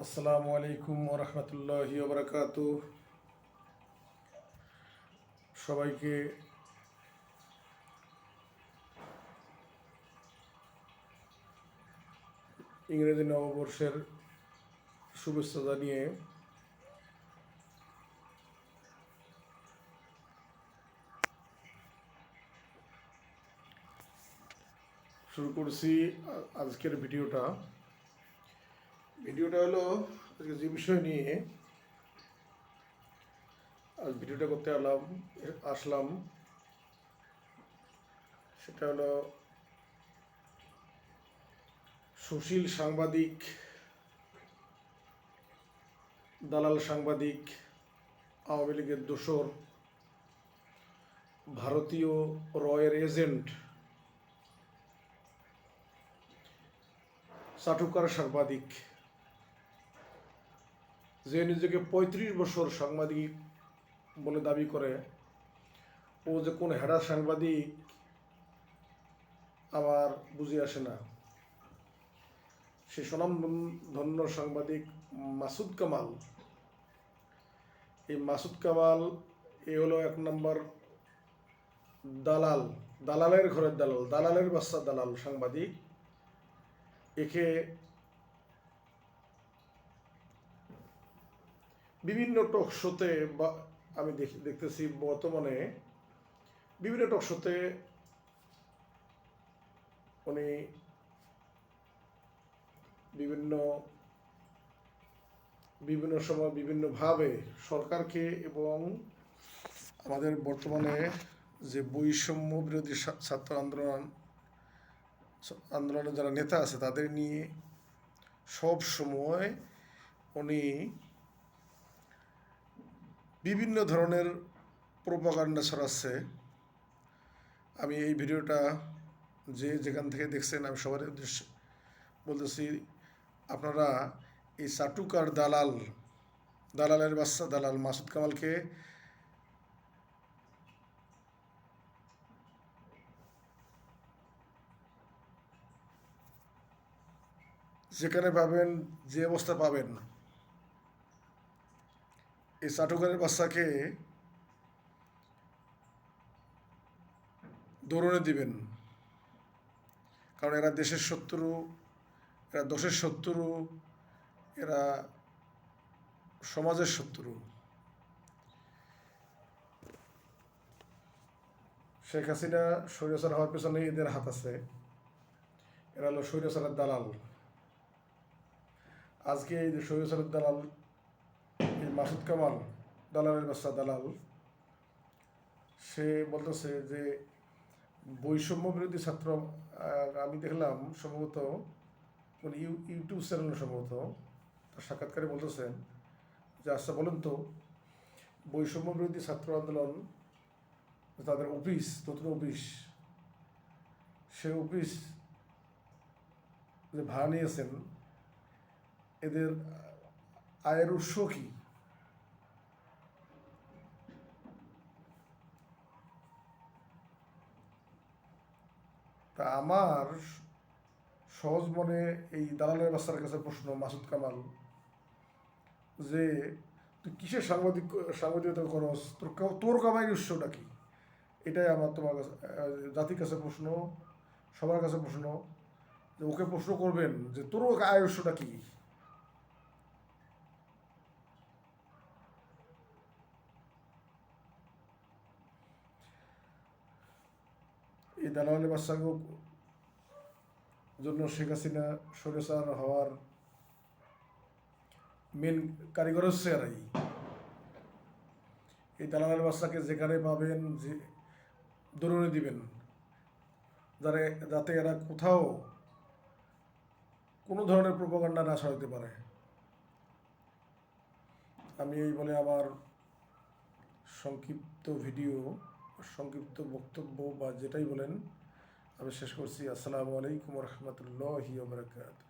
আসসালামু আলাইকুম ওয়া রাহমাতুল্লাহি ওয়া বারাকাতুহু। সবাইকে ইংরেজি নববর্ষের শুভেচ্ছা জানিয়ে শুরু করছি আজকের ভিডিওটা। হলো আজকে যে বিষয় নিয়ে আজ ভিডিওটা করতে আসলাম সেটা হলো সুশীল সাংবাদিক, দালাল সাংবাদিক, আওয়ামী লীগের দোসর, ভারতীয় রয়ের এজেন্ট, চাটুকার সাংবাদিক, যে নিজেকে ৩৫ বছর সাংবাদিক বলে দাবি করে, ও যে কোন হেডা সাংবাদিক আমার বুঝে আসে না। সে স্বনামধন্য সাংবাদিক মাসুদ কামাল। এই মাসুদ কামাল হলো ১ নম্বর দালাল, দালালের ঘরের দালাল, দালালের বাচ্চা দালাল সাংবাদিক। একে বিভিন্ন টক শোতে আমি দেখতেছি বর্তমানে বিভিন্ন টক শোতে উনি বিভিন্ন সময় বিভিন্নভাবে সরকারকে এবং আমাদের বর্তমানে যে বৈষম্য বিরোধী ছাত্র আন্দোলনের যারা নেতা আছে তাদের নিয়ে সব সময় উনি বিভিন্ন ধরনের প্রোপাগান্ডা ছড়াচ্ছে। আমি এই ভিডিওটা যেখান থেকে দেখছেন আমি সবার উদ্দেশ্যে বলতেছি, আপনারা এই চাটুকার দালালের বাচ্চা দালাল মাসুদ কামালকে যেখানে পাবেন, যে অবস্থা পাবেন, এই চাটুকারের বাচ্চাকে দৌড়নে দিবেন। কারণ এরা দেশের শত্রু, এরা দোষের শত্রু, এরা সমাজের শত্রু। শেখ হাসিনা স্বৈরাচার হওয়ার পেছনে এদের হাত আছে। এরা হলো স্বৈরাচারের দালাল। আজকে এই যে স্বৈরাচারের দালাল এই মাসুদ কামাল, দালালের বাচ্চা দালাল, সে বলতেছে যে বৈষম্য বিরোধী ছাত্র, আমি দেখলাম সম্ভবত মানে ইউটিউব চ্যানেল সম্ভবত তার সাক্ষাৎকারে বলতেছেন যে আচ্ছা বলুন তো, বৈষম্য বিরোধী ছাত্র আন্দোলন তাদের অফিস, নতুন অফিস, সে অফিস যে ভাড়া নিয়েছেন, এদের আয়ের উৎস কি? তা আমার সহজ মনে এই দালালের বাচ্চার কাছে প্রশ্ন, মাসুদ কামাল, যে তুই কিসের সাংবাদিকতা করস, তোর কামাইয়ের উৎসটা কি? এটাই আমার তোমার কাছে, জাতির কাছে প্রশ্ন, সবার কাছে প্রশ্ন, যে ওকে প্রশ্ন করবেন যে তোর আয়ের উৎসটা কি? এই দালালের বাচ্চাকেও জন্য শেখ হাসিনা স্বৈরাচার হওয়ার মেন কারিগর হচ্ছে এরাই। এই দালালের বাচ্চাকে যেখানে পাবেন যে দৌড়ে দিবেন, যাতে এরা কোথাও কোনো ধরনের প্রোপাগান্ডা না ছড়াতে পারে। আমি এই বলে আমার সংক্ষিপ্ত ভিডিও, সংক্ষিপ্ত বক্তব্য বা যেটাই বলেন আমি শেষ করছি। আসসালামু আলাইকুম রহমতুল্লাহি ওয়া বারাকাতুহু।